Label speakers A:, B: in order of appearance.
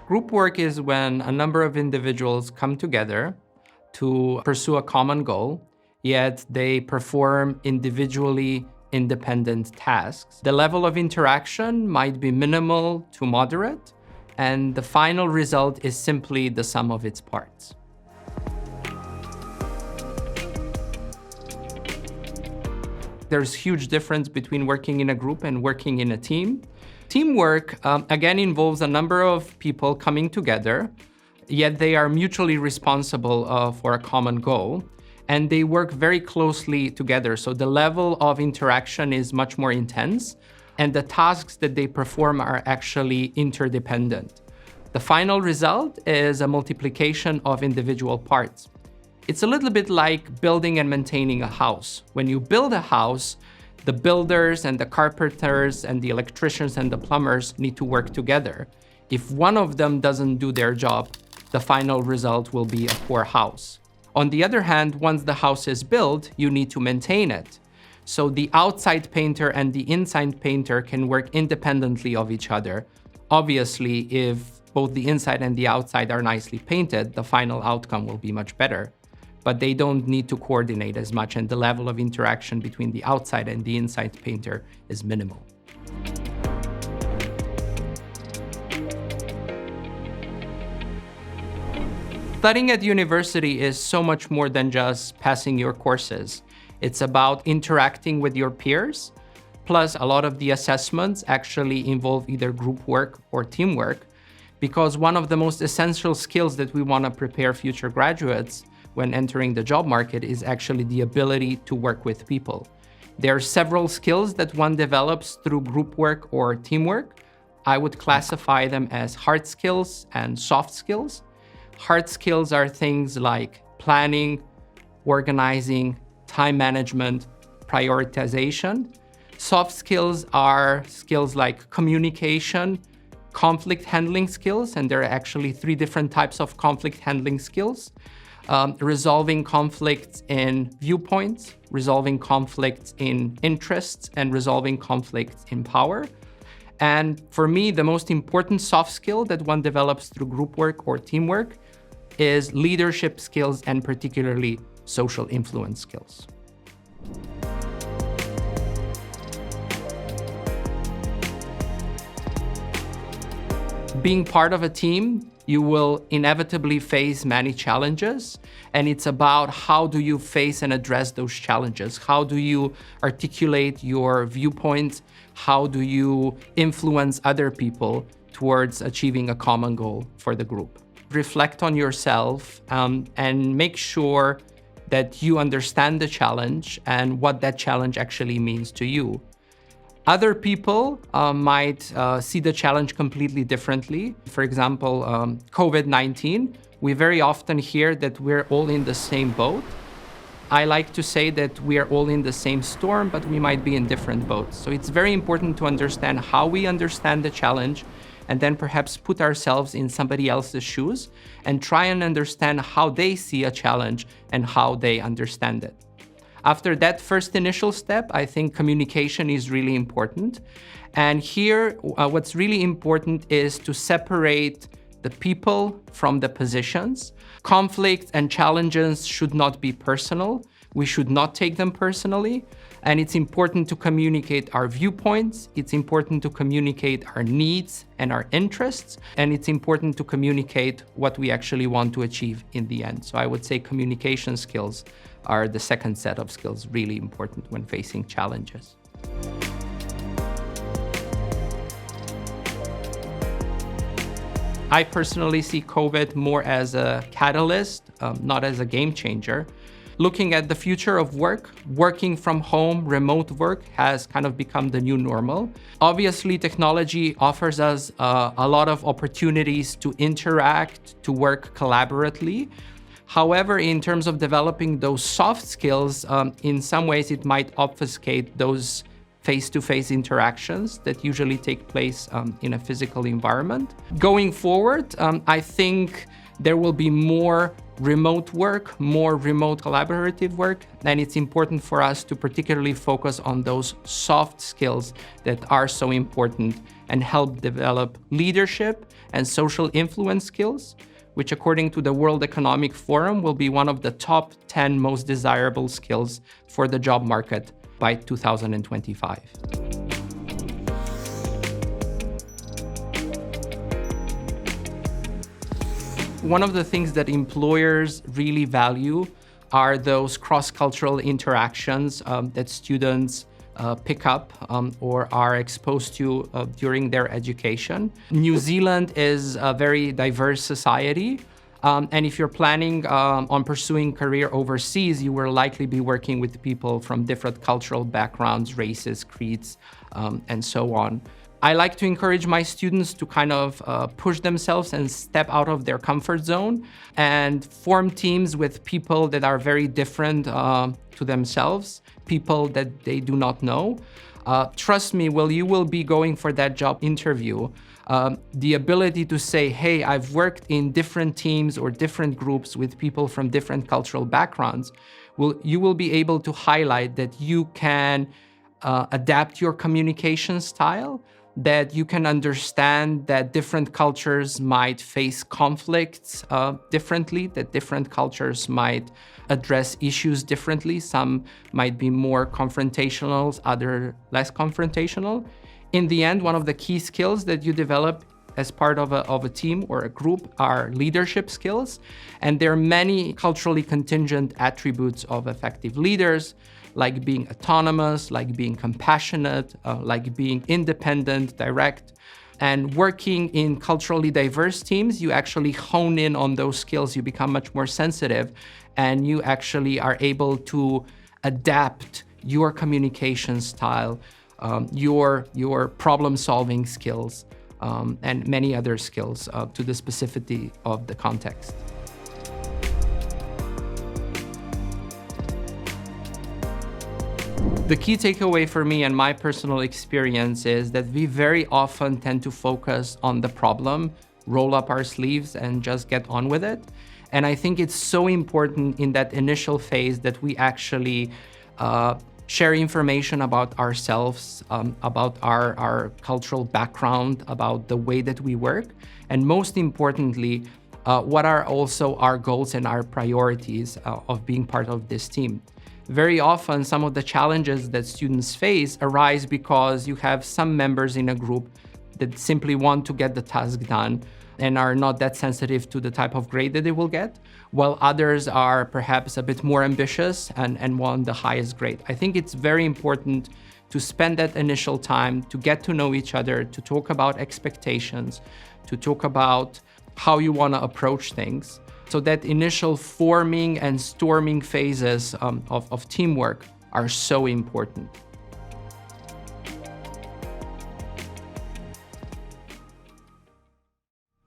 A: Group work is when a number of individuals come together to pursue a common goal, yet they perform individually independent tasks. The level of interaction might be minimal to moderate, and the final result is simply the sum of its parts. There's huge difference between working in a group and working in a team. Teamwork, again, involves a number of people coming together, yet they are mutually responsible for a common goal, and they work very closely together. So the level of interaction is much more intense, and the tasks that they perform are actually interdependent. The final result is a multiplication of individual parts. It's a little bit like building and maintaining a house. When you build a house, the builders and the carpenters and the electricians and the plumbers need to work together. If one of them doesn't do their job, the final result will be a poor house. On the other hand, once the house is built, you need to maintain it. So the outside painter and the inside painter can work independently of each other. Obviously, if both the inside and the outside are nicely painted, the final outcome will be much better. But they don't need to coordinate as much, and the level of interaction between the outside and the inside painter is minimal. Studying at university is so much more than just passing your courses. It's about interacting with your peers, plus a lot of the assessments actually involve either group work or teamwork, because one of the most essential skills that we want to prepare future graduates when entering the job market is actually the ability to work with people. There are several skills that one develops through group work or teamwork. I would classify them as hard skills and soft skills. Hard skills are things like planning, organizing, time management, prioritization. Soft skills are skills like communication, conflict handling skills, and there are actually 3 different types of conflict handling skills. Resolving conflicts in viewpoints, resolving conflicts in interests, and resolving conflicts in power. And for me, the most important soft skill that one develops through group work or teamwork is leadership skills, and particularly social influence skills. Being part of a team, you will inevitably face many challenges, and it's about how do you face and address those challenges? How do you articulate your viewpoints? How do you influence other people towards achieving a common goal for the group? Reflect on yourself and make sure that you understand the challenge and what that challenge actually means to you. Other people might see the challenge completely differently. For example, COVID-19, we very often hear that we're all in the same boat. I like to say that we are all in the same storm, but we might be in different boats. So it's very important to understand how we understand the challenge, and then perhaps put ourselves in somebody else's shoes and try and understand how they see a challenge and how they understand it. After that first initial step, I think communication is really important. And here, what's really important is to separate the people from the positions. Conflicts and challenges should not be personal. We should not take them personally. And it's important to communicate our viewpoints. It's important to communicate our needs and our interests. And it's important to communicate what we actually want to achieve in the end. So I would say communication skills are the second set of skills really important when facing challenges. I personally see COVID more as a catalyst, not as a game changer. Looking at the future of work, working from home, remote work has kind of become the new normal. Obviously, technology offers us a lot of opportunities to interact, to work collaboratively. However, in terms of developing those soft skills, in some ways it might obfuscate those face-to-face interactions that usually take place in a physical environment. Going forward, I think there will be more remote work, more remote collaborative work, then it's important for us to particularly focus on those soft skills that are so important and help develop leadership and social influence skills, which according to the World Economic Forum will be one of the top 10 most desirable skills for the job market by 2025. One of the things that employers really value are those cross-cultural interactions that students pick up or are exposed to during their education. New Zealand is a very diverse society, and if you're planning on pursuing career overseas, you will likely be working with people from different cultural backgrounds, races, creeds, and so on. I like to encourage my students to kind of push themselves and step out of their comfort zone and form teams with people that are very different to themselves, people that they do not know. Trust me, you will be going for that job interview, the ability to say, hey, I've worked in different teams or different groups with people from different cultural backgrounds, you will be able to highlight that you can adapt your communication style, that you can understand that different cultures might face conflicts differently, that different cultures might address issues differently. Some might be more confrontational, others less confrontational. In the end, one of the key skills that you develop as part of a team or a group are leadership skills. And there are many culturally contingent attributes of effective leaders, like being autonomous, like being compassionate, like being independent, direct. And working in culturally diverse teams, you actually hone in on those skills. You become much more sensitive, and you actually are able to adapt your communication style, your problem-solving skills, and many other skills to the specificity of the context. The key takeaway for me and my personal experience is that we very often tend to focus on the problem, roll up our sleeves and just get on with it. And I think it's so important in that initial phase that we actually share information about ourselves, about our cultural background, about the way that we work, and most importantly, what are also our goals and our priorities of being part of this team. Very often, some of the challenges that students face arise because you have some members in a group that simply want to get the task done and are not that sensitive to the type of grade that they will get, while others are perhaps a bit more ambitious and want the highest grade. I think it's very important to spend that initial time to get to know each other, to talk about expectations, to talk about how you want to approach things. So that initial forming and storming phases of teamwork are so important.